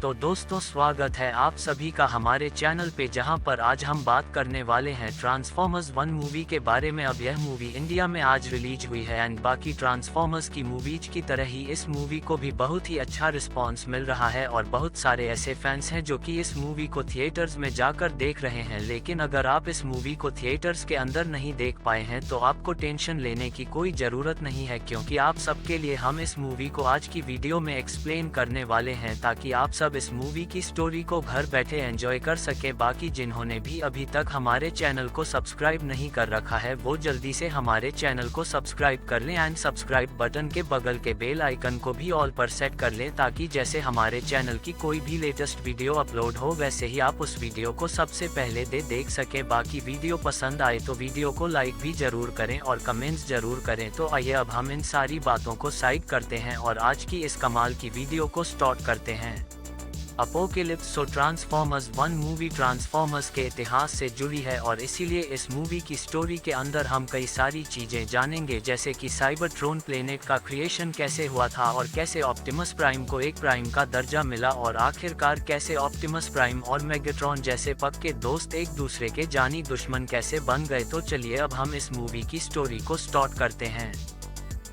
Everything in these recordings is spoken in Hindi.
तो दोस्तों स्वागत है आप सभी का हमारे चैनल पे, जहां पर आज हम बात करने वाले हैं ट्रांसफॉर्मर्स 1 मूवी के बारे में। अब यह मूवी इंडिया में आज रिलीज हुई है एंड बाकी ट्रांसफॉर्मर्स की मूवीज की तरह ही इस मूवी को भी बहुत ही अच्छा रिस्पांस मिल रहा है और बहुत सारे ऐसे फैंस हैं जो कि इस मूवी को थिएटर्स में जाकर देख रहे हैं। लेकिन अगर आप इस मूवी को थिएटर्स के अंदर नहीं देख पाए हैं तो आपको टेंशन लेने की कोई ज़रूरत नहीं है, क्योंकि आप सबके लिए हम इस मूवी को आज की वीडियो में एक्सप्लेन करने वाले हैं ताकि आप सब इस मूवी की स्टोरी को घर बैठे एंजॉय कर सके। बाकी जिन्होंने भी अभी तक हमारे चैनल को सब्सक्राइब नहीं कर रखा है वो जल्दी से हमारे चैनल को सब्सक्राइब कर लें एंड सब्सक्राइब बटन के बगल के बेल आइकन को भी ऑल पर सेट कर लें, ताकि जैसे हमारे चैनल की कोई भी लेटेस्ट वीडियो अपलोड हो वैसे ही आप उस वीडियो को सबसे पहले देख सके। बाकी वीडियो पसंद आए तो वीडियो को लाइक भी जरूर करें और कमेंट्स जरूर करें। तो आइए अब हम इन सारी बातों को साइड करते हैं और आज की इस कमाल की वीडियो को स्टार्ट करते हैं। अपोकेलिप्स। ट्रांसफॉर्मर्स 1 मूवी ट्रांसफॉर्मर्स के इतिहास से जुड़ी है और इसीलिए इस मूवी की स्टोरी के अंदर हम कई सारी चीजें जानेंगे, जैसे कि साइबरट्रॉन प्लेनेट का क्रिएशन कैसे हुआ था और कैसे ऑप्टिमस प्राइम को एक प्राइम का दर्जा मिला और आखिरकार कैसे ऑप्टिमस प्राइम और मेगाट्रॉन जैसे पक्के दोस्त एक दूसरे के जानी दुश्मन कैसे बन गए। तो चलिए अब हम इस मूवी की स्टोरी को स्टार्ट करते हैं।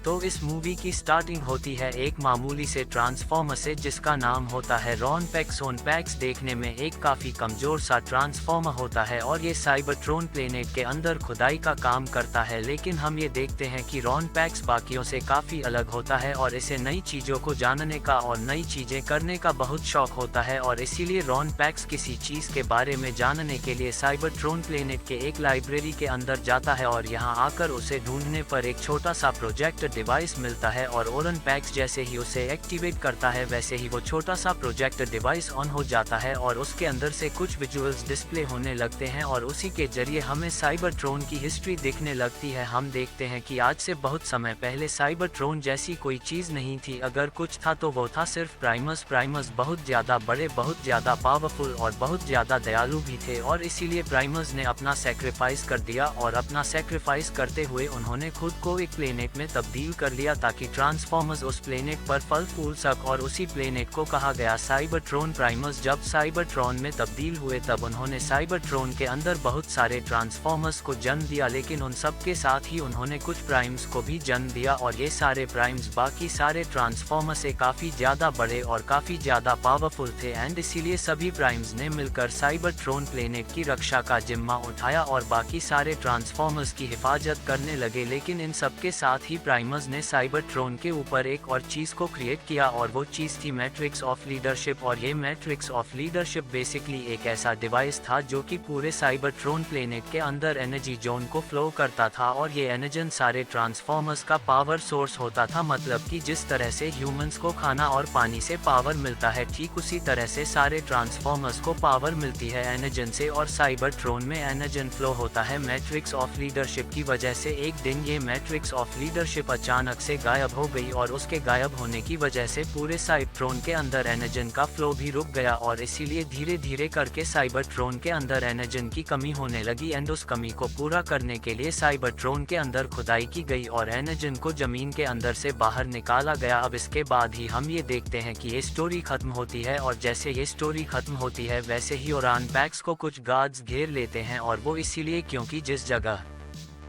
तो इस मूवी की स्टार्टिंग होती है एक मामूली से ट्रांसफॉर्मर से जिसका नाम होता है रॉन पैक्स। रॉन पैक्स देखने में एक काफ़ी कमज़ोर सा ट्रांसफॉर्मर होता है और ये साइबरट्रॉन प्लेनेट के अंदर खुदाई का काम करता है। लेकिन हम ये देखते हैं कि रॉन पैक्स बाकियों से काफ़ी अलग होता है और इसे नई चीज़ों को जानने का और नई चीज़ें करने का बहुत शौक होता है और इसीलिए रॉन पैक्स किसी चीज़ के बारे में जानने के लिए साइबरट्रॉन प्लेनेट के एक लाइब्रेरी के अंदर जाता है और यहाँ आकर उसे ढूंढने पर एक छोटा सा प्रोजेक्ट डिवाइस मिलता है और ओरन पैक्स जैसे ही उसे एक्टिवेट करता है वैसे ही वो छोटा सा प्रोजेक्ट डिवाइस ऑन हो जाता है और उसके अंदर से कुछ विजुअल्स डिस्प्ले होने लगते हैं और उसी के जरिए हमें साइबरट्रॉन की हिस्ट्री दिखने लगती है। हम देखते हैं कि आज से बहुत समय पहले साइबरट्रॉन जैसी कोई चीज़ नहीं थी, अगर कुछ था तो वो था सिर्फ प्राइमस। प्राइमस बहुत ज़्यादा बड़े, बहुत ज़्यादा पावरफुल और बहुत ज़्यादा दयालु भी थे और इसीलिए प्राइमस ने अपना सेक्रीफाइस कर दिया और अपना सेक्रीफाइस करते हुए उन्होंने खुद को एक प्लेनेट में तब्दील कर लिया ताकि ट्रांसफॉर्मर्स उस प्लेनेट पर फल फूल सक और उसी प्लेनेट को कहा गया साइबरट्रॉन। प्राइमर्स जब साइबरट्रॉन में तब्दील हुए तब उन्होंने साइबरट्रॉन के अंदर बहुत सारे ट्रांसफॉर्मर्स को जन्म दिया, लेकिन उन सब के साथ ही उन्होंने कुछ प्राइम्स को भी जन्म दिया और ये सारे प्राइम्स बाकी सारे ट्रांसफॉर्मर्स से काफ़ी ज़्यादा बड़े और काफ़ी ज़्यादा पावरफुल थे एंड इसीलिए सभी प्राइम्स ने मिलकर साइबरट्रॉन प्लेनेट की रक्षा का जिम्मा उठाया और बाकी सारे ट्रांसफॉर्मर्स की हिफाजत करने लगे। लेकिन इन सब के साथ ही प्राइमर्स ने साइबरट्रॉन के ऊपर एक और चीज़ को क्रिएट किया और वो चीज़ थी मैट्रिक्स ऑफ लीडरशिप। और ये मैट्रिक्स ऑफ लीडरशिप बेसिकली एक ऐसा डिवाइस था जो कि पूरे साइबरट्रॉन प्लेनेट के अंदर एनर्जी जोन को फ्लो करता था और ये एनर्जन सारे ट्रांसफॉर्मर्स का पावर सोर्स होता था। मतलब कि जिस तरह से ह्यूमंस को खाना और पानी से पावर मिलता है, ठीक उसी तरह से सारे ट्रांसफॉर्मर्स को पावर मिलती है एनर्जन से और साइबरट्रॉन में एनर्जन फ्लो होता है मैट्रिक्स ऑफ लीडरशिप की वजह से। एक दिन ये मैट्रिक्स ऑफ लीडरशिप अचानक से गायब हो गई और उसके गायब होने की वजह से पूरे साइबरट्रॉन के अंदर एनर्जन का फ्लो भी रुक गया और इसीलिए धीरे धीरे करके साइबरट्रॉन के अंदर एनर्जन की कमी होने लगी एंड उस कमी को पूरा करने के लिए साइबरट्रॉन के अंदर खुदाई की गई और एनर्जन को जमीन के अंदर से बाहर निकाला गया। अब इसके बाद ही हम ये देखते हैं कि ये स्टोरी खत्म होती है और जैसे ये स्टोरी खत्म होती है वैसे ही ओरान पैक्स को कुछ गार्ड्स घेर लेते हैं और वो इसीलिए क्योंकि जिस जगह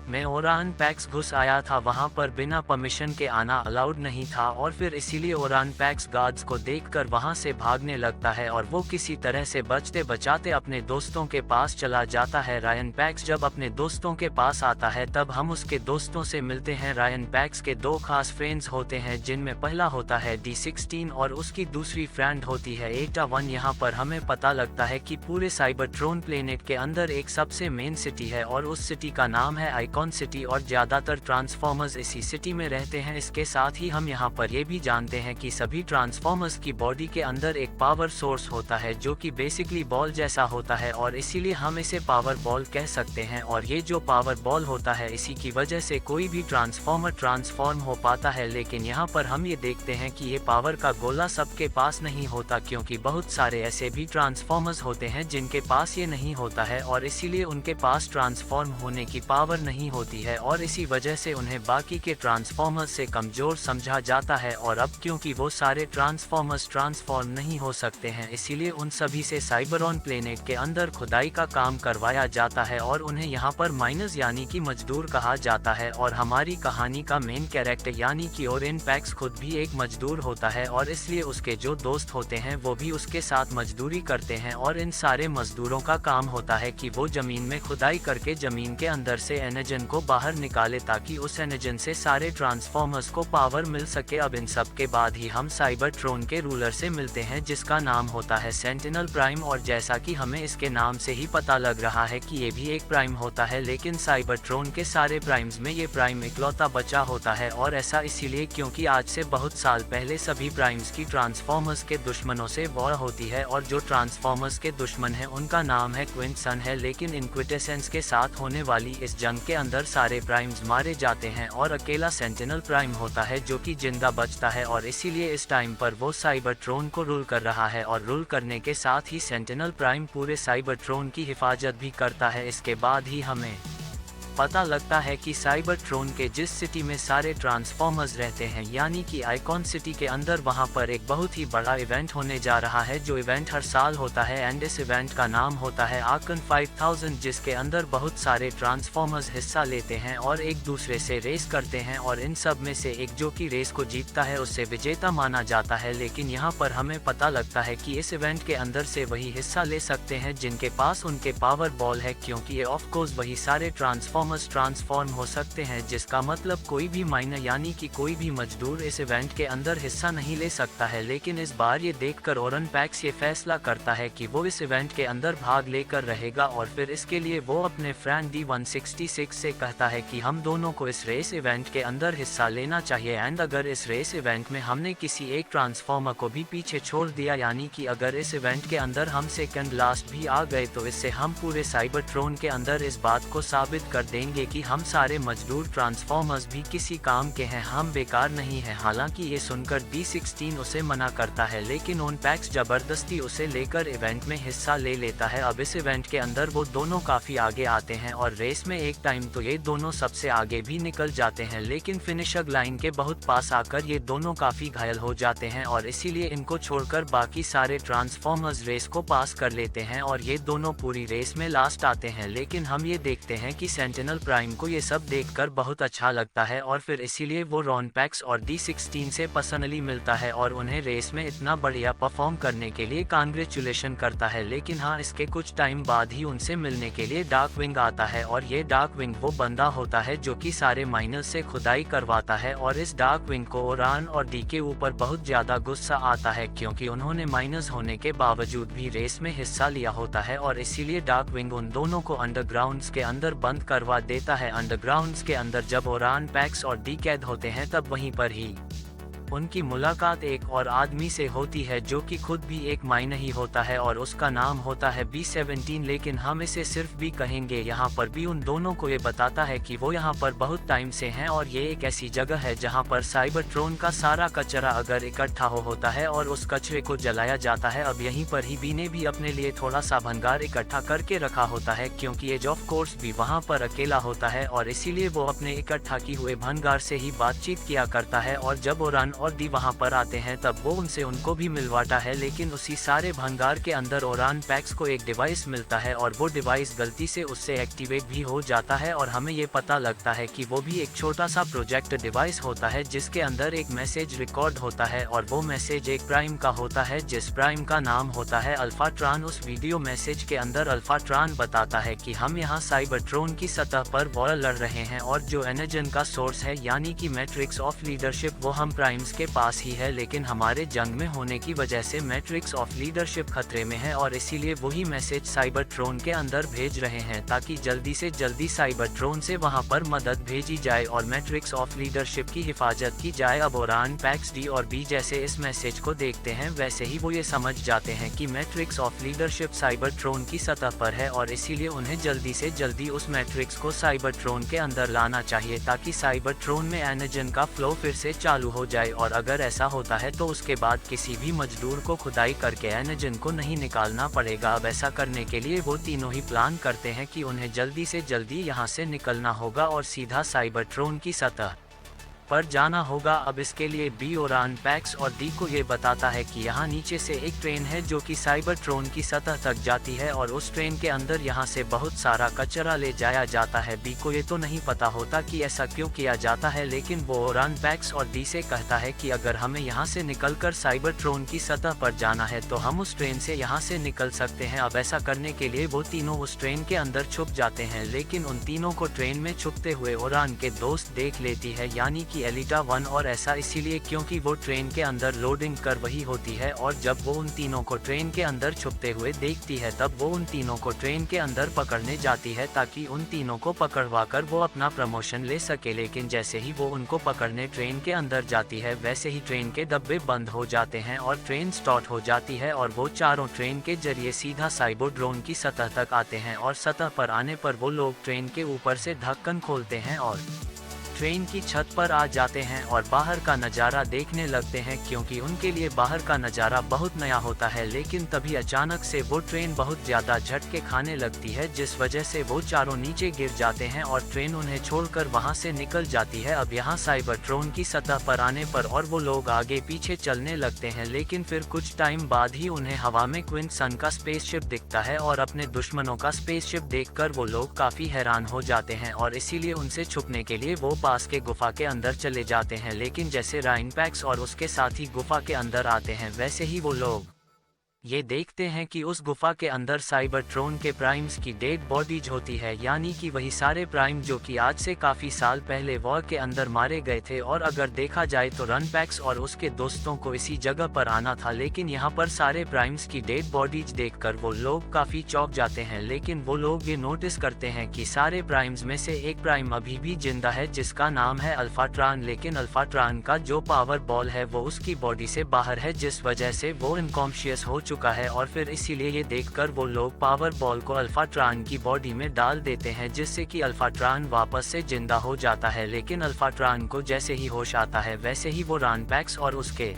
में ओरान पैक्स घुस आया था वहां पर बिना परमिशन के आना अलाउड नहीं था और फिर इसीलिए ओरान पैक्स गार्ड्स को देखकर वहां से भागने लगता है और वो किसी तरह से बचते बचाते अपने दोस्तों के पास चला जाता है। रायन पैक्स जब अपने दोस्तों के पास आता है तब हम उसके दोस्तों से मिलते हैं। रायन पैक्स के दो खास फ्रेंड्स होते हैं जिनमें पहला होता है D16 और उसकी दूसरी फ्रेंड होती है एटा 1। यहाँ पर हमें पता लगता है कि पूरे साइबरट्रॉन प्लेनेट के अंदर एक सबसे मेन सिटी है और उस सिटी का नाम है आइकॉन सिटी और ज्यादातर ट्रांसफॉर्मर्स इसी सिटी में रहते हैं। इसके साथ ही हम यहाँ पर ये भी जानते हैं कि सभी ट्रांसफॉर्मर्स की बॉडी के अंदर एक पावर सोर्स होता है जो कि बेसिकली बॉल जैसा होता है और इसीलिए हम इसे पावर बॉल कह सकते हैं और ये जो पावर बॉल होता है इसी की वजह से कोई भी ट्रांसफॉर्मर ट्रांसफॉर्म हो पाता है। लेकिन यहाँ पर हम ये देखते हैं कि ये पावर का गोला सबके पास नहीं होता, क्योंकि बहुत सारे ऐसे भी ट्रांसफॉर्मर्स होते हैं जिनके पास ये नहीं होता है और इसीलिए उनके पास ट्रांसफॉर्म होने की पावर नहीं नहीं होती है और इसी वजह से उन्हें बाकी के ट्रांसफॉर्मर्स से कमज़ोर समझा जाता है। और अब क्योंकि वो सारे ट्रांसफॉर्मर्स ट्रांसफॉर्म नहीं हो सकते हैं, इसीलिए उन सभी से साइबरॉन प्लेनेट के अंदर खुदाई का काम करवाया जाता है और उन्हें यहाँ पर माइनस यानी कि मजदूर कहा जाता है। और हमारी कहानी का मेन कैरेक्टर यानी कि ओरेन पैक्स खुद भी एक मजदूर होता है और इसलिए उसके जो दोस्त होते हैं वो भी उसके साथ मजदूरी करते हैं। और इन सारे मजदूरों का काम होता है कि वो जमीन में खुदाई करके जमीन के अंदर से एनर्जन को बाहर निकाले ताकि उस एनर्जन से सारे ट्रांसफॉर्मर्स को पावर मिल सके। अब इन सब के बाद ही हम साइबरट्रॉन के रूलर से मिलते हैं जिसका नाम होता है सेंटिनल प्राइम। और जैसा कि हमें इसके नाम से ही पता लग रहा है कि ये भी एक प्राइम होता है, लेकिन साइबरट्रॉन के सारे प्राइम्स में ये प्राइम इकलौता बचा होता है। और ऐसा इसीलिए क्योंकि आज से बहुत साल पहले सभी प्राइम्स की ट्रांसफॉर्मर्स के दुश्मनों से वॉर होती है और जो ट्रांसफॉर्मर्स के दुश्मन है उनका नाम है क्विंटसन है। लेकिन इनक्विटेसेंस के साथ होने वाली इस जंग के अंदर सारे प्राइम्स मारे जाते हैं और अकेला सेंटिनल प्राइम होता है जो कि जिंदा बचता है। और इसीलिए इस टाइम पर वो साइबरट्रॉन को रूल कर रहा है और रूल करने के साथ ही सेंटिनल प्राइम पूरे साइबरट्रॉन की हिफाजत भी करता है। इसके बाद ही हमें पता लगता है कि साइबरट्रॉन के जिस सिटी में सारे ट्रांसफॉर्मर्स रहते हैं यानी कि आइकॉन सिटी के अंदर, वहां पर एक बहुत ही बड़ा इवेंट होने जा रहा है जो इवेंट हर साल होता है। एंड इस इवेंट का नाम होता है आर्कन 5000, जिसके अंदर बहुत सारे ट्रांसफॉर्मर्स हिस्सा लेते हैं और एक दूसरे से रेस करते हैं। और इन सब में से एक जो कि रेस को जीतता है उससे विजेता माना जाता है। लेकिन यहाँ पर हमें पता लगता है कि इस इवेंट के अंदर से वही हिस्सा ले सकते हैं जिनके पास उनके पावर बॉल है, क्योंकि ये ऑफ कोर्स वही सारे ट्रांसफॉर्म हो सकते हैं, जिसका मतलब कोई भी माइनर यानी कि कोई भी मजदूर इस इवेंट के अंदर हिस्सा नहीं ले सकता है। लेकिन इस बार ये देखकर ओरेन पैक्स ये फैसला करता है कि वो इस इवेंट के अंदर भाग लेकर रहेगा और फिर इसके लिए वो अपने फ्रेंड D166 से कहता है कि हम दोनों को इस रेस इवेंट के अंदर हिस्सा लेना चाहिए। एंड अगर इस रेस इवेंट में हमने किसी एक ट्रांसफॉर्मर को भी पीछे छोड़ दिया यानी कि अगर इस इवेंट के अंदर हम सेकंड लास्ट भी आ गए तो इससे हम पूरे साइबरट्रॉन के अंदर इस बात को साबित कर देंगे कि हम सारे मजदूर ट्रांसफॉर्मर्स भी किसी काम के हैं, हम बेकार नहीं हैं। हालांकि ये सुनकर D16 उसे मना करता है, लेकिन ओरेन पैक्स जबरदस्ती उसे लेकर इवेंट में हिस्सा ले लेता है। अब इस इवेंट के अंदर वो दोनों काफी आगे आते हैं और रेस में एक टाइम तो ये दोनों सबसे आगे भी निकल जाते हैं, लेकिन फिनिशर लाइन के बहुत पास आकर ये दोनों काफी घायल हो जाते हैं और इसीलिए इनको छोड़कर बाकी सारे ट्रांसफॉर्मर्स रेस को पास कर लेते हैं और ये दोनों पूरी रेस में लास्ट आते हैं। लेकिन हम ये देखते हैं कि सेंटिनल प्राइम को ये सब देखकर बहुत अच्छा लगता है और फिर इसीलिए वो ओरेन पैक्स और D16 से पर्सनली मिलता है और उन्हें रेस में इतना बढ़िया परफॉर्म करने के लिए कांग्रेचुलेशन करता है। लेकिन हाँ, इसके कुछ टाइम बाद ही उनसे मिलने के लिए डार्कविंग आता है और ये डार्कविंग वो बंदा होता है जो कि सारे माइनर्स से खुदाई करवाता है। और इस डार्कविंग को ओरान और डी के ऊपर बहुत ज्यादा गुस्सा आता है क्योंकि उन्होंने माइनर्स होने के बावजूद भी रेस में हिस्सा लिया होता है और इसीलिए डार्कविंग उन दोनों को अंडरग्राउंड्स के अंदर बंद करवा देता है। अंडरग्राउंड्स के अंदर जब ओरेन पैक्स और डी कैद होते हैं तब वहीं पर ही उनकी मुलाकात एक और आदमी से होती है जो कि खुद भी एक माइनर ही होता है और उसका नाम होता है B17, लेकिन हम इसे सिर्फ भी कहेंगे। यहाँ पर भी उन दोनों को ये बताता है कि वो यहाँ पर बहुत टाइम से हैं और ये एक ऐसी जगह है जहाँ पर साइबरट्रॉन का सारा कचरा अगर इकट्ठा होता है और उस कचरे को जलाया जाता है। अब यहीं पर ही बी ने भी अपने लिए थोड़ा सा भंगार इकट्ठा करके रखा होता है क्योंकि एज ऑफ कोर्स भी वहाँ पर अकेला होता है और इसीलिए वो अपने इकट्ठा की हुए भंगार से ही बातचीत किया करता है। और जब ओरेन और डी वहां पर आते हैं तब वो उनसे उनको भी मिलवाता है, लेकिन उसी सारे भंगार के अंदर ओरेन पैक्स को एक डिवाइस मिलता है और वो डिवाइस गलती से उससे एक्टिवेट भी हो जाता है और हमें ये पता लगता है कि वो भी एक छोटा सा प्रोजेक्ट डिवाइस होता है जिसके अंदर एक मैसेज रिकॉर्ड होता है और वो मैसेज एक प्राइम का होता है जिस प्राइम का नाम होता है अल्फाट्रॉन। उस वीडियो मैसेज के अंदर अल्फाट्रॉन बताता है कि हम यहाँ साइबरट्रॉन की सतह पर वॉर लड़ रहे हैं और जो एनर्जन का सोर्स है यानी कि मैट्रिक्स ऑफ लीडरशिप वो हम प्राइम्स के पास ही है, लेकिन हमारे जंग में होने की वजह से मैट्रिक्स ऑफ लीडरशिप खतरे में है और इसीलिए वही मैसेज साइबरट्रॉन के अंदर भेज रहे हैं ताकि जल्दी से जल्दी साइबरट्रॉन से वहां पर मदद भेजी जाए और मैट्रिक्स ऑफ लीडरशिप की हिफाजत की जाए। अब ओरेन पैक्स, डी और बी जैसे इस मैसेज को देखते हैं वैसे ही वो ये समझ जाते हैं कि मैट्रिक्स ऑफ लीडरशिप साइबरट्रॉन की सतह पर है और इसीलिए उन्हें जल्दी से जल्दी उस मैट्रिक्स को साइबरट्रॉन के अंदर लाना चाहिए ताकि साइबरट्रॉन में एनर्जन का फ्लो फिर से चालू हो जाए। और अगर ऐसा होता है तो उसके बाद किसी भी मजदूर को खुदाई करके इंजन को नहीं निकालना पड़ेगा। अब ऐसा करने के लिए वो तीनों ही प्लान करते हैं कि उन्हें जल्दी से जल्दी यहाँ से निकलना होगा और सीधा साइबरट्रॉन की सतह पर जाना होगा। अब इसके लिए बी ओरान पैक्स और डी को ये बताता है कि यहाँ नीचे से एक ट्रेन है जो कि साइबरट्रॉन की सतह तक जाती है और उस ट्रेन के अंदर यहाँ से बहुत सारा कचरा ले जाया जाता है। बी को ये तो नहीं पता होता कि ऐसा क्यों किया जाता है, लेकिन वो ओरान पैक्स और डी से कहता है कि अगर हमें यहाँ से निकलकर साइबरट्रॉन की सतह पर जाना है तो हम उस ट्रेन से यहाँ से निकल सकते हैं। अब ऐसा करने के लिए वो तीनों उस ट्रेन के अंदर छुप जाते हैं, लेकिन उन तीनों को ट्रेन में छुपते हुए ओरान के दोस्त देख लेती है, यानी कि एलिटा 1। और ऐसा इसीलिए क्योंकि वो ट्रेन के अंदर लोडिंग कर वही होती है और जब वो उन तीनों को ट्रेन के अंदर छुपते हुए देखती है तब वो उन तीनों को ट्रेन के अंदर पकड़ने जाती है ताकि उन तीनों को पकड़वाकर वो अपना प्रमोशन ले सके। लेकिन जैसे ही वो उनको पकड़ने ट्रेन के अंदर जाती है वैसे ही ट्रेन के डब्बे बंद हो जाते हैं और ट्रेन स्टार्ट हो जाती है और वो चारों ट्रेन के जरिए सीधा साइबरट्रॉन की सतह तक आते हैं। और सतह पर आने पर वो लोग ट्रेन के ऊपर से ढक्कन खोलते हैं और ट्रेन की छत पर आ जाते हैं और बाहर का नज़ारा देखने लगते हैं, क्योंकि उनके लिए बाहर का नज़ारा बहुत नया होता है। लेकिन तभी अचानक से वो ट्रेन बहुत ज़्यादा झटके खाने लगती है, जिस वजह से वो चारों नीचे गिर जाते हैं और ट्रेन उन्हें छोड़कर वहां से निकल जाती है। अब यहाँ साइबरट्रॉन की सतह पर आने पर और वो लोग आगे पीछे चलने लगते हैं, लेकिन फिर कुछ टाइम बाद ही उन्हें हवा में क्विंसन का स्पेसशिप दिखता है और अपने दुश्मनों का स्पेसशिप देखकर वो लोग काफ़ी हैरान हो जाते हैं और इसीलिए उनसे छुपने के लिए वो पास के गुफा के अंदर चले जाते हैं। लेकिन जैसे राइन पैक्स और उसके साथी गुफा के अंदर आते हैं वैसे ही वो लोग ये देखते हैं कि उस गुफा के अंदर साइबरट्रॉन के प्राइम्स की डेड बॉडीज होती है, यानी कि वही सारे प्राइम जो कि आज से काफ़ी साल पहले वॉर के अंदर मारे गए थे। और अगर देखा जाए तो रनपैक्स और उसके दोस्तों को इसी जगह पर आना था, लेकिन यहाँ पर सारे प्राइम्स की डेड बॉडीज देखकर वो लोग काफ़ी चौंक जाते हैं। लेकिन वो लोग ये नोटिस करते हैं कि सारे प्राइम्स में से एक प्राइम अभी भी जिंदा है जिसका नाम है अल्फाट्रॉन, लेकिन अल्फाट्रॉन का जो पावर बॉल है वो उसकी बॉडी से बाहर है, जिस वजह से वो इनकॉन्शियस हो चुका है। और फिर इसीलिए ये देखकर वो लोग पावर बॉल को अल्फाट्रॉन की बॉडी में डाल देते हैं, जिससे कि अल्फाट्रॉन वापस से जिंदा हो जाता है। लेकिन अल्फाट्रॉन को जैसे ही होश आता है वैसे ही वो रनपैक्स और उसके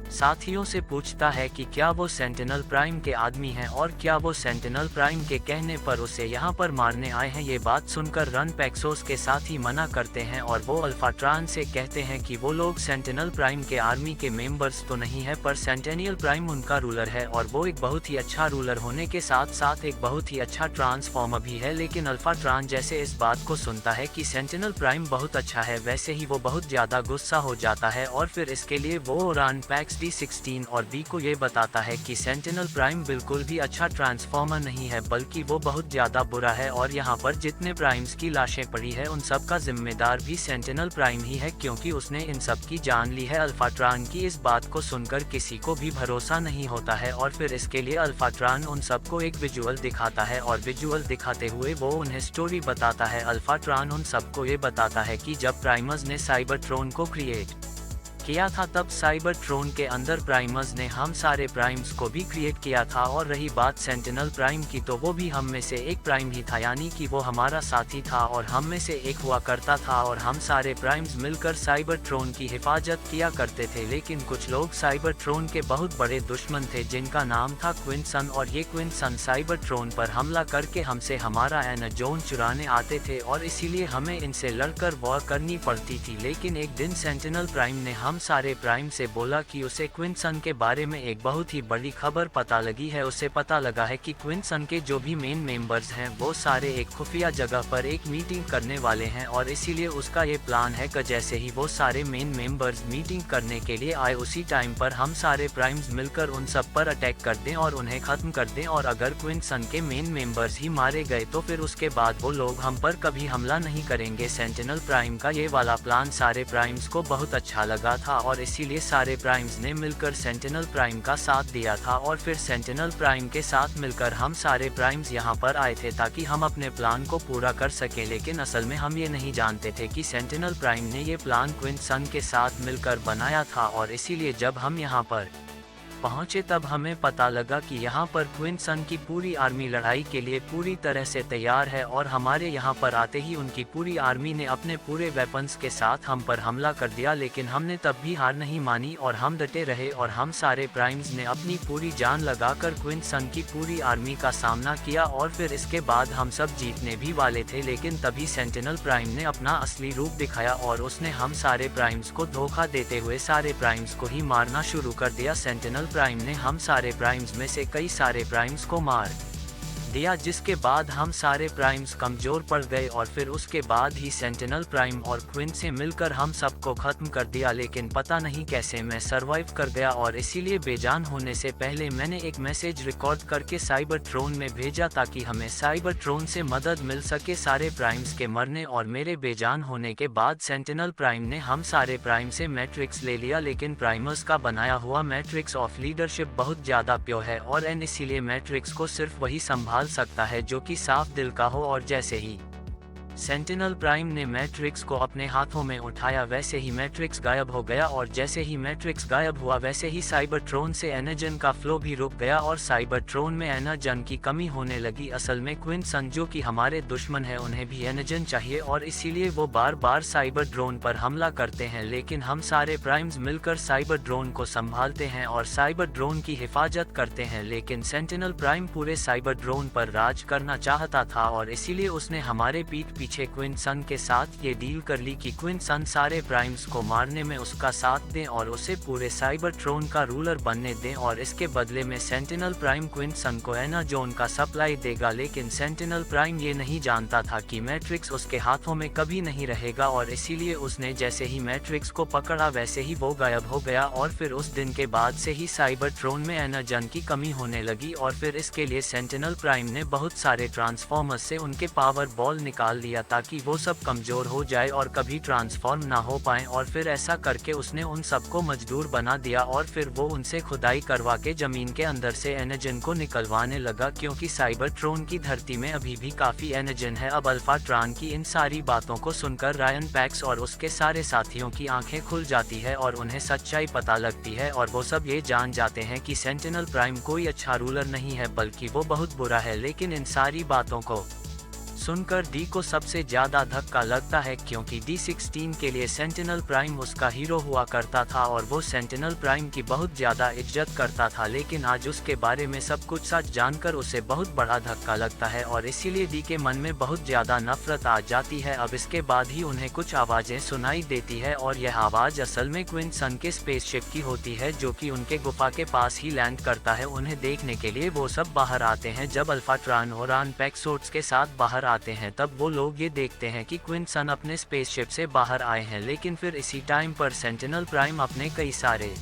साथियों से पूछता है कि क्या वो सेंटिनल प्राइम के आदमी हैं और क्या वो सेंटिनल प्राइम के कहने पर उसे यहाँ पर मारने आए हैं। ये बात सुनकर रनपैक्सोस के साथी मना करते हैं और वो अल्फाट्रॉन से कहते हैं कि वो लोग सेंटिनल प्राइम के आर्मी के मेंबर्स तो नहीं है, पर सेंटेनियल प्राइम उनका रूलर है और वो एक बहुत ही अच्छा रूलर होने के साथ साथ एक बहुत ही अच्छा ट्रांसफॉर्मर भी है। लेकिन अल्फाट्रॉन जैसे इस बात को सुनता है कि सेंटिनल प्राइम बहुत अच्छा है, वैसे ही वो बहुत ज्यादा गुस्सा हो जाता है और फिर इसके लिए वो रनपैक्स D16 और बी को ये बताता है कि सेंटिनल प्राइम बिल्कुल भी अच्छा ट्रांसफॉर्मर नहीं है, बल्कि वो बहुत ज्यादा बुरा है और यहाँ पर जितने प्राइम्स की लाशें पड़ी है उन सब का जिम्मेदार भी सेंटिनल प्राइम ही है, क्योंकि उसने इन सब की जान ली है। अल्फाट्रॉन की इस बात को सुनकर किसी को भी भरोसा नहीं होता है और फिर इसके लिए अल्फाट्रॉन उन सबको एक विजुअल दिखाता है और विजुअल दिखाते हुए वो उन्हें स्टोरी बताता है। अल्फाट्रॉन उन सबको ये बताता है कि जब प्राइमर्स ने साइबरट्रॉन को क्रिएट किया था तब साइबरट्रॉन के अंदर प्राइमर्स ने हम सारे प्राइम्स को भी क्रिएट किया था। और रही बात सेंटिनल प्राइम की, तो वो भी हम में से एक प्राइम ही था, यानी कि वो हमारा साथी था और हम में से एक हुआ करता था और हम सारे प्राइम्स मिलकर साइबरट्रॉन की हिफाजत किया करते थे। लेकिन कुछ लोग साइबरट्रॉन के बहुत बड़े दुश्मन थे जिनका नाम था क्विंसन, और ये क्विंसन साइबरट्रॉन पर हमला करके हमसे हमारा एनर्जोन चुराने आते थे और इसीलिए हमें इनसे लड़कर वॉर करनी पड़ती थी। लेकिन एक दिन सेंटिनल प्राइम ने हम सारे प्राइम से बोला कि उसे क्विंसन के बारे में एक बहुत ही बड़ी खबर पता लगी है। उसे पता लगा है कि क्विंसन के जो भी मेन मेंबर्स हैं वो सारे एक खुफिया जगह पर एक मीटिंग करने वाले हैं और इसीलिए उसका ये प्लान है कि जैसे ही वो सारे मेन मेंबर्स मीटिंग करने के लिए आए उसी टाइम पर हम सारे प्राइम्स मिलकर उन सब पर अटैक कर दें और उन्हें खत्म कर दें। और अगर क्विंसन के मेन मेंबर्स ही मारे गए तो फिर उसके बाद वो लोग हम पर कभी हमला नहीं करेंगे। सेंटिनल प्राइम का ये वाला प्लान सारे प्राइम्स को बहुत अच्छा लगा था और इसीलिए सारे प्राइम्स ने मिलकर सेंटिनल प्राइम का साथ दिया था और फिर सेंटिनल प्राइम के साथ मिलकर हम सारे प्राइम्स यहाँ पर आए थे ताकि हम अपने प्लान को पूरा कर सके। लेकिन असल में हम ये नहीं जानते थे कि सेंटिनल प्राइम ने ये प्लान क्विंसन के साथ मिलकर बनाया था और इसीलिए जब हम यहाँ पर पहुंचे तब हमें पता लगा कि यहाँ पर क्विन सन की पूरी आर्मी लड़ाई के लिए पूरी तरह से तैयार है और हमारे यहाँ पर आते ही उनकी पूरी आर्मी ने अपने पूरे वेपन्स के साथ हम पर हमला कर दिया, लेकिन हमने तब भी हार नहीं मानी और हम डटे रहे और हम सारे प्राइम्स ने अपनी पूरी जान लगाकर क्विन सन की पूरी आर्मी का सामना किया और फिर इसके बाद हम सब जीतने भी वाले थे, लेकिन तभी सेंटिनल प्राइम ने अपना असली रूप दिखाया और उसने हम सारे प्राइम्स को धोखा देते हुए सारे प्राइम्स को ही मारना शुरू कर दिया। सेंटिनल प्राइम ने हम सारे प्राइम्स में से कई सारे प्राइम्स को मार दिया, जिसके बाद हम सारे प्राइम्स कमजोर पड़ गए और फिर उसके बाद ही सेंटिनल प्राइम और क्विन से मिलकर हम सबको खत्म कर दिया, लेकिन पता नहीं कैसे मैं सरवाइव कर गया और इसीलिए बेजान होने से पहले मैंने एक मैसेज रिकॉर्ड करके साइबरट्रोन में भेजा ताकि हमें साइबरट्रोन से मदद मिल सके सारे प्राइम्स के मरने और मेरे बेजान होने के बाद सेंटिनल प्राइम ने हम सारे प्राइम से मैट्रिक्स ले लिया, लेकिन प्राइमर्स का बनाया हुआ मैट्रिक्स ऑफ लीडरशिप बहुत ज्यादा प्योर है और इसीलिए मैट्रिक्स को सिर्फ वही संभाल सकता है जो कि साफ दिल का हो। और जैसे ही सेंटिनल प्राइम ने मैट्रिक्स को अपने हाथों में उठाया वैसे ही मैट्रिक्स गायब हो गया और जैसे ही मैट्रिक्स गायब हुआ वैसे ही साइबरट्रोन से एनर्जन का फ्लो भी रुक गया और साइबरट्रोन में एनर्जन की कमी होने लगी। असल में क्विन सन जो कि हमारे दुश्मन है उन्हें भी एनर्जन चाहिए और इसीलिए वो बार बार साइबरट्रोन पर हमला करते हैं, लेकिन हम सारे प्राइम्स मिलकर साइबरट्रोन को संभालते हैं और साइबरट्रोन की हिफाजत करते हैं। लेकिन सेंटिनल प्राइम पूरे साइबरट्रोन पर राज करना चाहता था और इसीलिए उसने हमारे पीठ पीछे क्विन सन के साथ ये डील कर ली कि क्विन सन सारे प्राइम्स को मारने में उसका साथ दें और उसे पूरे साइबरट्रोन का रूलर बनने दें और इसके बदले में सेंटिनल प्राइम क्विन सन को एनर्जोन का सप्लाई देगा। लेकिन सेंटिनल प्राइम ये नहीं जानता था कि मैट्रिक्स उसके हाथों में कभी नहीं रहेगा और इसीलिए उसने जैसे ही मैट्रिक्स को पकड़ा वैसे ही वो गायब हो गया और फिर उस दिन के बाद से ही साइबरट्रोन में एनर्जन की कमी होने लगी और फिर इसके लिए सेंटिनल प्राइम ने बहुत सारे ट्रांसफॉर्मर्स से उनके पावर बॉल निकाल लिया ताकि वो सब कमजोर हो जाए और कभी ट्रांसफॉर्म ना हो पाए और फिर ऐसा करके उसने उन सबको मजदूर बना दिया और फिर वो उनसे खुदाई करवा के जमीन के अंदर से एनर्जन को निकलवाने लगा, क्योंकि साइबरट्रोन की धरती में अभी भी काफी एनर्जन है। अब अल्फाट्रॉन की इन सारी बातों को सुनकर रायन पैक्स और उसके सारे साथियों की आंखें खुल जाती है और उन्हें सच्चाई पता लगती है और वो सब ये जान जाते हैं कि सेंटिनल प्राइम कोई अच्छा रूलर नहीं है बल्कि वो बहुत बुरा है। लेकिन इन सारी बातों को सुनकर डी को सबसे ज्यादा धक्का लगता है, क्योंकि D16 के लिए सेंटिनल प्राइम उसका हीरो हुआ करता था और वो सेंटिनल प्राइम की बहुत ज्यादा इज्जत करता था, लेकिन आज उसके बारे में सब कुछ सच जानकर उसे बहुत बड़ा धक्का लगता है और इसीलिए डी के मन में बहुत ज्यादा नफरत आ जाती है। अब इसके बाद ही उन्हें कुछ आवाजें सुनाई देती है और यह आवाज असल में क्विन सन के स्पेसशिप की होती है जो कि उनके गुफा के पास ही लैंड करता है। उन्हें देखने के लिए वो सब बाहर आते हैं। जब अल्फाट्रॉन और पैक्सोट्स के साथ बाहर आते हैं तब वो लोग ये देखते हैं कि क्विन सन अपने स्पेसशिप से बाहर आए हैं, लेकिन फिर इसी टाइम पर सेंटिनल प्राइम अपने कई सारे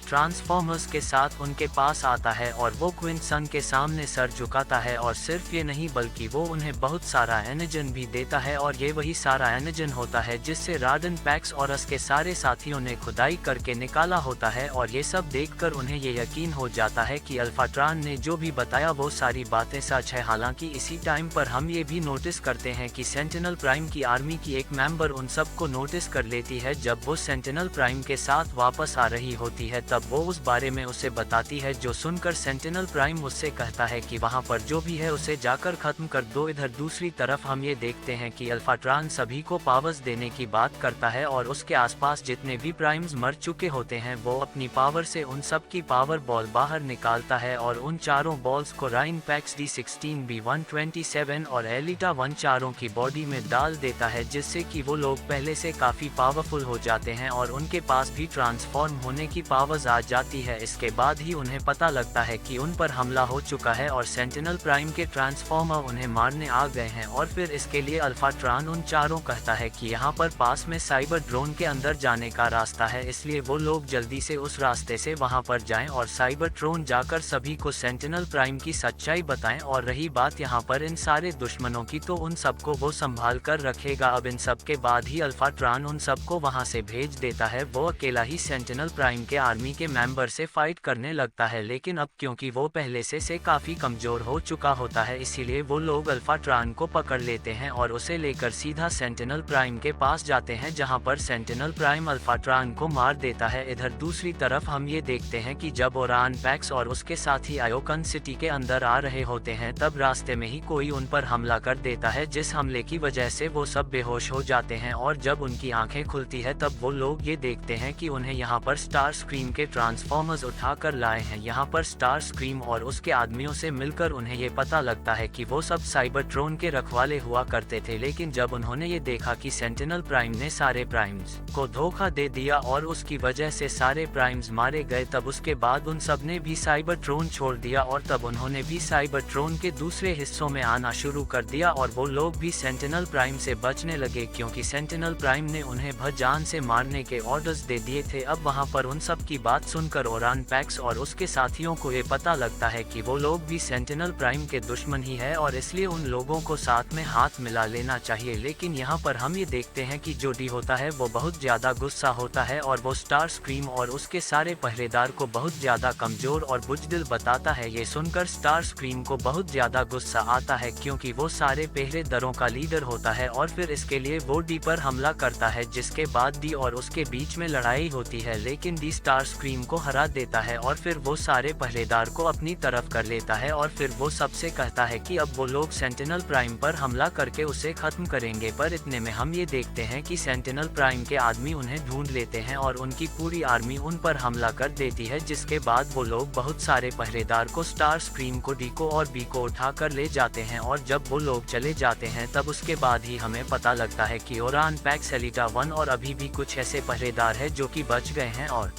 ट्रांसफॉर्मर्स के साथ उनके पास आता है और वो क्विन सन के सामने सर झुकाता है और सिर्फ ये नहीं बल्कि वो उन्हें बहुत सारा एनर्जन भी देता है और ये वही सारा एनर्जन होता है जिससे राडन पैक्स और उसके सारे साथियों ने खुदाई करके निकाला होता है। और ये सब देखकर उन्हें ये यकीन हो जाता है कि अल्फाट्रॉन ने जो भी बताया वो सारी बातें सच है। हालांकि इसी टाइम पर हम ये भी नोटिस करते हैं कि सेंटिनल प्राइम की आर्मी की एक मेंबर उन सबको नोटिस कर लेती है। जब वो सेंटिनल प्राइम के साथ वापस आ रही होती है तब वो उस बारे में उसे बताती है, जो सुनकर सेंटिनल प्राइम उससे कहता है कि वहां पर जो भी है उसे जाकर खत्म कर दो। इधर दूसरी तरफ हम ये देखते हैं कि अल्फाट्रॉन सभी को पावर्स देने की बात करता है और उसके आसपास जितने भी प्राइम्स मर चुके होते हैं वो अपनी पावर से उन सब की पावर बॉल बाहर निकालता है और उन चारों बॉल्स को राइन पैक्स D16 B127 और एलिटा 1 चारों की बॉडी में डाल देता है, जिससे कि वो लोग पहले से काफी पावरफुल हो जाते हैं और उनके पास भी ट्रांसफॉर्म होने की पावर्स आ जाती है। इसके बाद ही उन्हें पता लगता है कि उन पर हमला हो चुका है और सेंटिनल प्राइम के ट्रांसफॉर्मर उन्हें मारने आ गए हैं और फिर इसके लिए अल्फाट्रॉन उन चारों कहता है कि यहाँ पर पास में साइबर ड्रोन के अंदर जाने का रास्ता है, इसलिए वो लोग जल्दी से उस रास्ते से वहाँ पर जाएं और साइबर ड्रोन जाकर सभी को सेंटिनल प्राइम की सच्चाई बताएं। और रही बात यहाँ पर इन सारे दुश्मनों की, तो उन सबको वो संभाल कर रखेगा। अब इन सब के बाद ही अल्फाट्रॉन उन सबको वहाँ से भेज देता है। वो अकेला ही सेंटिनल प्राइम के आर्मी के मेंबर से फाइट करने लगता है, लेकिन अब क्योंकि वो पहले से काफी कमजोर हो चुका होता है, इसीलिए वो लोग अल्फाट्रॉन को पकड़ लेते हैं और उसे लेकर सीधा सेंटिनल प्राइम के पास जाते हैं, जहां पर सेंटिनल प्राइम अल्फाट्रॉन को मार देता है। इधर दूसरी तरफ हम ये देखते हैं कि जब ओरान पैक्स और उसके साथी आयोकन सिटी के अंदर आ रहे होते हैं, तब रास्ते में ही कोई उन पर हमला कर देता है, जिस हमले की वजह से वो सब बेहोश हो जाते हैं। और जब उनकी आंखें खुलती है तब वो लोग ये देखते हैं कि उन्हें यहाँ पर स्टार स्क्रीम के ट्रांसफॉर्मर्स उठा कर लाए हैं। यहाँ पर स्टार स्क्रीम और उसके आदमियों से मिलकर उन्हें ये पता लगता है कि वो सब साइबरट्रॉन के रखवाले हुआ करते थे, लेकिन जब उन्होंने ये देखा कि सेंटिनल प्राइम ने सारे प्राइम्स को धोखा दे दिया और उसकी वजह से सारे प्राइम्स मारे गए, तब उसके बाद उन सब ने भी साइबरट्रॉन छोड़ दिया और तब उन्होंने भी साइबरट्रॉन के दूसरे हिस्सों में आना शुरू कर दिया और वो लोग भी सेंटिनल प्राइम से बचने लगे, क्योंकि सेंटिनल प्राइम ने उन्हें भजान से मारने के ऑर्डर्स दे दिए थे। अब वहां पर उन सब की बात सुनकर ओरान पैक्स और उसके साथियों को ये पता लगता है कि वो लोग भी सेंटिनल प्राइम के दुश्मन ही है और इसलिए उन लोगों को साथ में हाथ मिला लेना चाहिए। लेकिन यहाँ पर हम ये देखते हैं कि जो डी होता है वो बहुत ज्यादा गुस्सा होता है और वो स्टार स्क्रीम और उसके सारे पहरेदार को बहुत ज्यादा कमजोर और बुजदिल बताता है। ये सुनकर स्टार स्क्रीम को बहुत ज्यादा गुस्सा आता है, क्योंकि वो सारे पहरेदारों का लीडर होता है और फिर इसके लिए वो डी पर हमला करता है, जिसके बाद डी और उसके बीच में लड़ाई होती है, लेकिन डी स्टार स्क्रीम को हरा देता है और फिर वो सारे पहरेदार को अपनी तरफ कर लेता है और फिर वो सबसे कहता है कि अब वो लोग सेंटिनल प्राइम पर हमला करके उसे खत्म करेंगे। पर इतने में हम ये देखते हैं कि सेंटिनल प्राइम के आदमी उन्हें ढूंढ लेते हैं और उनकी पूरी आर्मी उन पर हमला कर देती है, जिसके बाद वो लोग बहुत सारे पहरेदार को, स्टार स्क्रीम को, डी को और बी को उठा कर ले जाते हैं। और जब वो लोग चले जाते हैं तब उसके बाद ही हमें पता लगता है कि ओरान पैक्स, एलिटा 1 और अभी भी कुछ ऐसे पहरेदार हैं जो कि बच गए हैं और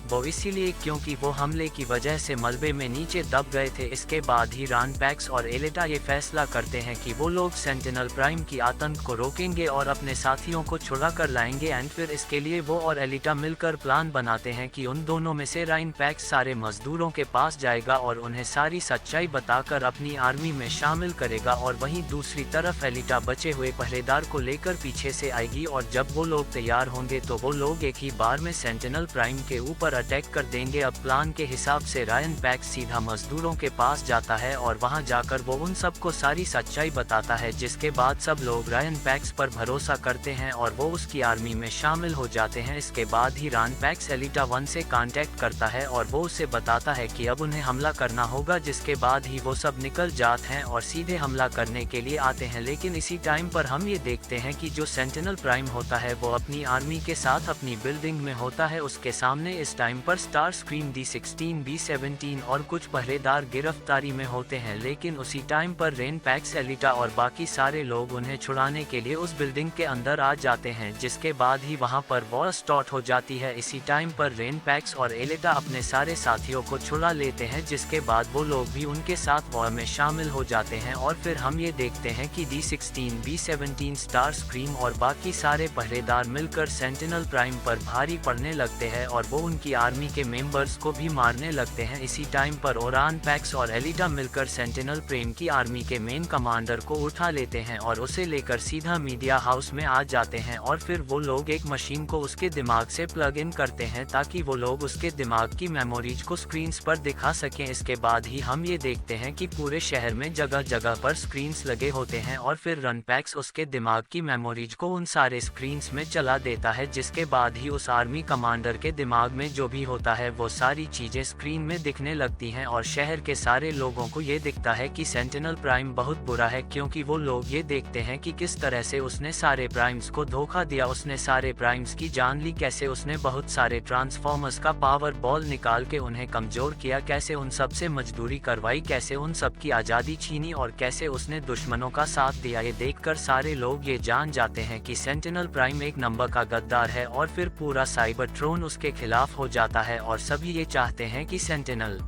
वो इसीलिए क्योंकि वो हमले की वजह से मलबे में नीचे दब गए थे। इसके बाद ही रान पैक्स और एलिटा ये फैसला करते हैं कि वो लोग सेंटिनल प्राइम की आतंक को रोकेंगे और अपने साथियों को छुड़ा कर लाएंगे। एंड फिर इसके लिए वो और एलिटा मिलकर प्लान बनाते हैं कि उन दोनों में से राइन पैक्स सारे मजदूरों के पास जाएगा और उन्हें सारी सच्चाई बताकर अपनी आर्मी में शामिल करेगा, और वहीं दूसरी तरफ एलिटा बचे हुए पहरेदार को लेकर पीछे से आएगी और जब वो लोग तैयार होंगे तो वो लोग एक ही बार में सेंटिनल प्राइम के ऊपर अटैक कर देंगे। अब प्लान के हिसाब से रायन पैक्स सीधा मजदूरों के पास जाता है और वहां जाकर वो उन सबको सारी सच्चाई बताता है, जिसके बाद सब लोग रायन पैक्स पर भरोसा करते हैं और वो उसकी आर्मी में शामिल हो जाते हैं। इसके बाद ही रायन पैक्स एलिटा 1 से कांटेक्ट करता है और वो उसे बताता है कि अब उन्हें हमला करना होगा, जिसके बाद ही वो सब निकल जाते हैं और सीधे हमला करने के लिए आते हैं। लेकिन इसी टाइम पर हम ये देखते हैं कि जो सेंटिनल प्राइम होता है वो अपनी आर्मी के साथ अपनी बिल्डिंग में होता है। उसके सामने इस टाइम पर स्टार स्क्रीम, D16, B17 और कुछ पहरेदार गिरफ्तारी में होते हैं, लेकिन उसी टाइम पर रेन पैक्स, एलिटा और बाकी सारे लोग उन्हें छुड़ाने के लिए उस बिल्डिंग के अंदर आ जाते हैं, जिसके बाद ही वहां पर वॉर स्टार्ट हो जाती है। इसी टाइम पर रेन पैक्स और एलिटा अपने सारे साथियों को छुड़ा लेते हैं, जिसके बाद वो लोग भी उनके साथ वॉर में शामिल हो जाते हैं। और फिर हम ये देखते हैं कि D16, B17, स्टार स्क्रीम और बाकी सारे पहरेदार मिलकर सेंटिनल प्राइम पर भारी पड़ने लगते हैं और वो उनकी आर्मी के मेंबर्स को भी मारने लगते हैं। इसी टाइम पर ओरान पैक्स और एलिटा मिलकर सेंटिनल प्राइम की आर्मी के मेन कमांडर को उठा लेते हैं और उसे लेकर सीधा मीडिया हाउस में आ जाते हैं और फिर वो लोग एक मशीन को उसके दिमाग से प्लग इन करते हैं ताकि वो लोग उसके दिमाग की मेमोरीज को स्क्रीन्स पर दिखा सकें। इसके बाद ही हम ये देखते हैं कि पूरे शहर में जगह जगह पर स्क्रीन्स लगे होते हैं और फिर रन पैक्स उसके दिमाग की मेमोरीज को उन सारे स्क्रीन्स में चला देता है, जिसके बाद ही उस आर्मी कमांडर के दिमाग में जो भी होता है वो सारी चीजें स्क्रीन में दिखने लगती हैं और शहर के सारे लोगों को ये दिखता है कि सेंटिनल प्राइम बहुत बुरा है, क्योंकि वो लोग ये देखते हैं कि किस तरह से उसने सारे प्राइम्स को धोखा दिया, उसने सारे प्राइम्स की जान ली, कैसे उसने बहुत सारे ट्रांसफॉर्मर्स का पावर बॉल निकाल के उन्हें कमजोर किया, कैसे उन सब से मजदूरी करवाई, कैसे उन सब की आजादी छीनी और कैसे उसने दुश्मनों का साथ दिया। ये देखकर सारे लोग ये जान जाते हैं कि सेंटिनल प्राइम एक नंबर का गद्दार है और फिर पूरा साइबरट्रॉन उसके खिलाफ हो जाता है और सभी ये चाहते हैं कि सेंटिनल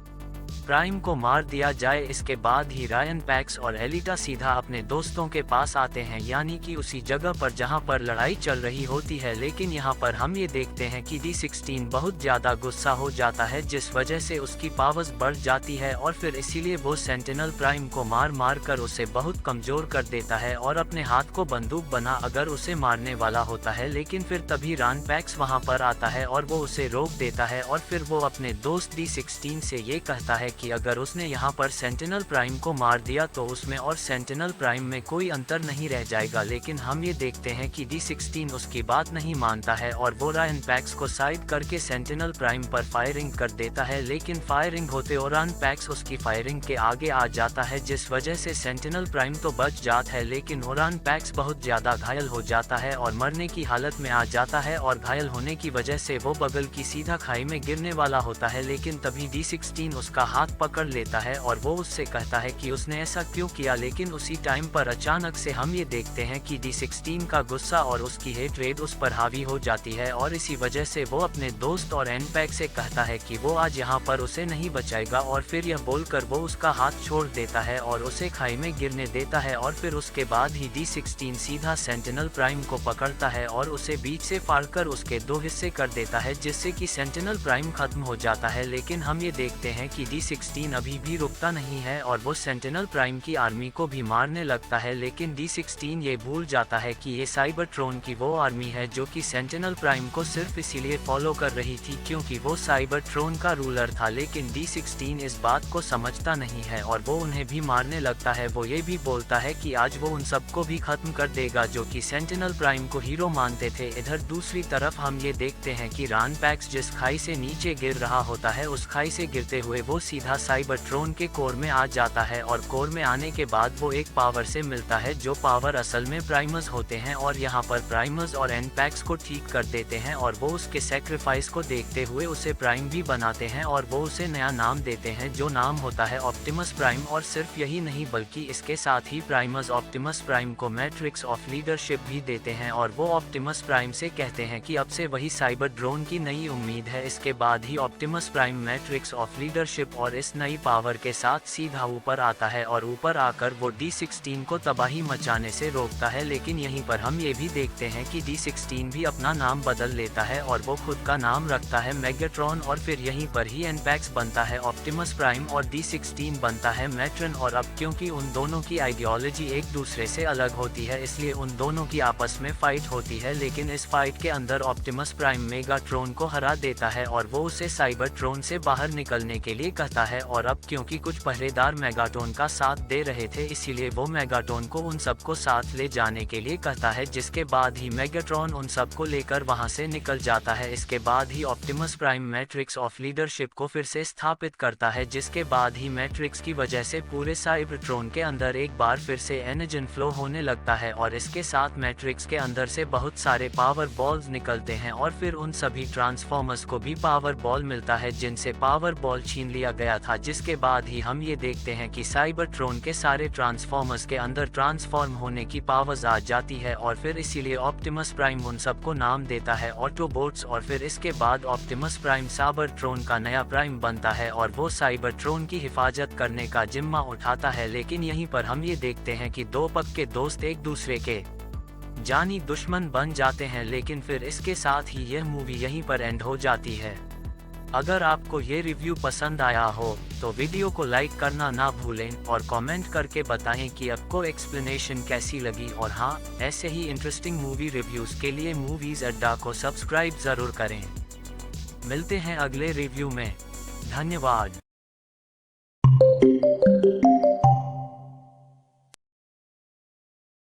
प्राइम को मार दिया जाए। इसके बाद ही रायन पैक्स और एलिटा सीधा अपने दोस्तों के पास आते हैं, यानी कि उसी जगह पर जहां पर लड़ाई चल रही होती है। लेकिन यहां पर हम ये देखते हैं कि D16 बहुत ज्यादा गुस्सा हो जाता है, जिस वजह से उसकी पावर्स बढ़ जाती है और फिर इसीलिए वो सेंटिनल प्राइम को मार कर उसे बहुत कमजोर कर देता है और अपने हाथ को बंदूक बना अगर उसे मारने वाला होता है। लेकिन फिर तभी रायन पैक्स वहां पर आता है और वो उसे रोक देता है और फिर वो अपने दोस्त D16 से ये कहता है कि अगर उसने यहाँ पर सेंटिनल प्राइम को मार दिया तो उसमें और सेंटिनल प्राइम में कोई अंतर नहीं रह जाएगा। लेकिन हम ये देखते हैं कि D16 उसकी बात नहीं मानता है और वो रायन पैक्स को साइड करके सेंटिनल प्राइम पर फायरिंग कर देता है। लेकिन फायरिंग होते और रायन पैक्स उसकी फायरिंग के आगे आ जाता है, जिस वजह से सेंटिनल प्राइम तो बच जाता है, लेकिन रायन पैक्स बहुत ज्यादा घायल हो जाता है और मरने की हालत में आ जाता है और घायल होने की वजह से वो बगल की सीधा खाई में गिरने वाला होता है। लेकिन तभी D16 उसका हाथ पकड़ लेता है और वो उससे कहता है कि उसने ऐसा क्यों किया। लेकिन उसी टाइम पर अचानक से हम ये देखते हैं कि D16 का गुस्सा और उसकी हेट्रेड उस पर हावी हो जाती है और इसी वजह से वो अपने दोस्त और एनपैक से कहता है कि वो आज यहाँ पर उसे नहीं बचाएगा और फिर यह बोलकर वो उसका हाथ छोड़ देता है और उसे खाई में गिरने देता है। और फिर उसके बाद ही D16 सीधा सेंटिनल प्राइम को पकड़ता है और उसे बीच से फाड़कर उसके दो हिस्से कर देता है, जिससे कि सेंटिनल प्राइम खत्म हो जाता है। लेकिन हम ये देखते हैं कि D16 अभी भी रुकता नहीं है और वो सेंटिनल प्राइम की आर्मी को भी मारने लगता है। लेकिन D16 ये भूल जाता है कि ये साइबरट्रॉन की वो आर्मी है जो कि सेंटिनल प्राइम को सिर्फ इसीलिए फॉलो कर रही थी क्योंकि वो साइबरट्रॉन का रूलर था। लेकिन D16 इस बात को समझता नहीं है और वो उन्हें भी मारने लगता है। वो ये भी बोलता है कि आज वो उन सबको भी खत्म कर देगा जो कि सेंटिनल प्राइम को हीरो मानते थे। इधर दूसरी तरफ हम ये देखते हैं कि रायन पैक्स जिस खाई से नीचे गिर रहा होता है, उस खाई से गिरते हुए वो सीधा साइबरट्रॉन के कोर में आ जाता है और कोर में आने के बाद वो एक पावर से मिलता है, जो पावर असल में प्राइमर्स होते हैं और यहाँ पर प्राइमर्स और एनपैक्स को ठीक कर देते हैं और वो उसके सेक्रीफाइस को देखते हुए उसे प्राइम भी बनाते हैं और वो उसे नया नाम देते हैं जो नाम होता है ऑप्टिमस प्राइम। और सिर्फ यही नहीं बल्कि इसके साथ ही प्राइमर्स ऑप्टिमस प्राइम को मैट्रिक्स ऑफ लीडरशिप भी देते हैं और वो ऑप्टिमस प्राइम से कहते हैं कि अब से वही साइबरट्रॉन की नई उम्मीद है। इसके बाद ही Optimus Prime Matrix of Leadership और इस नई पावर के साथ सीधा ऊपर आता है और ऊपर आकर वो D16 को तबाही मचाने से रोकता है। लेकिन यहीं पर हम ये भी देखते हैं कि D16 भी अपना नाम बदल लेता है और वो खुद का नाम रखता है मेगाट्रॉन और फिर यहीं पर ही एनपैक्स बनता है ऑप्टिमस प्राइम और D16 बनता है मैट्रन। और अब क्योंकि उन दोनों की आइडियोलॉजी एक दूसरे से अलग होती है इसलिए उन दोनों की आपस में फाइट होती है, लेकिन इस फाइट के अंदर ऑप्टिमस प्राइम मेगाट्रॉन को हरा देता है और वो उसे साइबरट्रॉन से बाहर निकलने के लिए कहता है। और अब क्योंकि कुछ पहरेदार मेगाट्रॉन का साथ दे रहे थे इसीलिए वो मेगाट्रॉन को उन सबको साथ ले जाने के लिए कहता है, जिसके बाद ही मेगाट्रॉन उन सबको लेकर वहां से निकल जाता है। इसके बाद ही Optimus Prime Matrix of Leadership को फिर से स्थापित करता है, जिसके बाद ही मैट्रिक्स की वजह से पूरे साइबरट्रॉन के अंदर एक बार फिर से एनर्जी फ्लो होने लगता है और इसके साथ मैट्रिक्स के अंदर से बहुत सारे पावर बॉल्स निकलते हैं और फिर उन सभी ट्रांसफॉर्मर्स को भी पावर बॉल मिलता है जिनसे पावर बॉल छीन लिया गया था। जिसके बाद ही हम ये देखते हैं कि साइबरट्रॉन के सारे ट्रांसफॉर्मर्स के अंदर ट्रांसफॉर्म होने की पावर्स आ जाती है और फिर इसीलिए ऑप्टिमस प्राइम उन सबको नाम देता है ऑटोबोट्स। और फिर इसके बाद ऑप्टिमस प्राइम साइबरट्रॉन का नया प्राइम बनता है और वो साइबरट्रॉन की हिफाजत करने का जिम्मा उठाता है। लेकिन यहीं पर हम ये देखते हैं कि दो पक्के दोस्त एक दूसरे के जानी दुश्मन बन जाते हैं। लेकिन फिर इसके साथ ही यह मूवी यहीं पर एंड हो जाती है। अगर आपको ये रिव्यू पसंद आया हो तो वीडियो को लाइक करना ना भूलें और कमेंट करके बताएं कि आपको एक्सप्लेनेशन कैसी लगी। और हाँ, ऐसे ही इंटरेस्टिंग मूवी रिव्यूज़ के लिए मूवीज़ अड्डा को सब्सक्राइब ज़रूर करें। मिलते हैं अगले रिव्यू में। धन्यवाद।